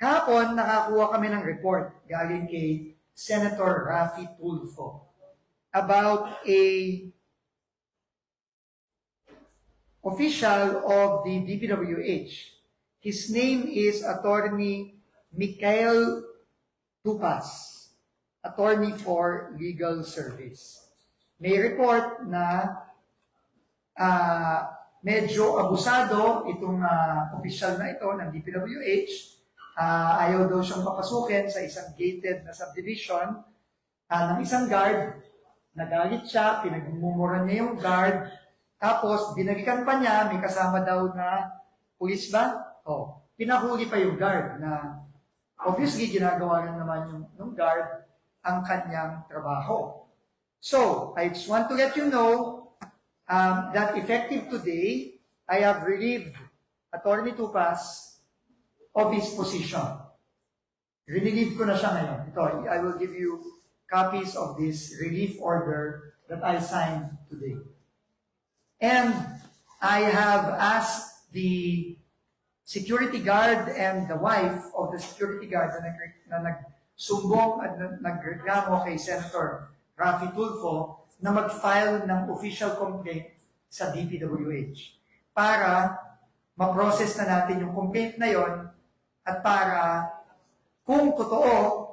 Kahapon, nakakuha kami ng report galing kay Senator Raffy Tulfo about a official of the DPWH. His name is Attorney Mikael Tupas, Attorney for Legal Service. May report na medyo abusado itong official na ito ng DPWH. Ayaw daw siyang papasukin sa isang gated na subdivision ng isang guard. Nagalit siya, pinagmumura niya yung guard, tapos binalikan pa niya, may kasama daw na pulis ba? Pinahuli pa yung guard na obviously ginagawa na naman yung guard ang kanyang trabaho. So, I just want to let you know that effective today, I have relieved Attorney Tupas of his position. Relieve ko na siya ngayon. Ito, I will give you copies of this relief order that I signed today. And I have asked the security guard and the wife of the security guard na nagsumbong at nagreklamo kay Senator Raffy Tulfo na mag-file ng official complaint sa DPWH para ma-process na natin yung complaint na yon at para kung totoo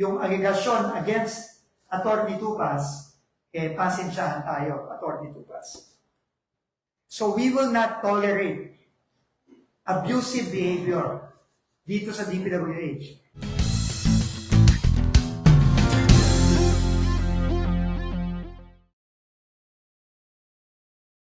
yung allegation against Attorney Tupas, pasensyahan tayo, Attorney Tupas. So we will not tolerate abusive behavior dito sa DPWH.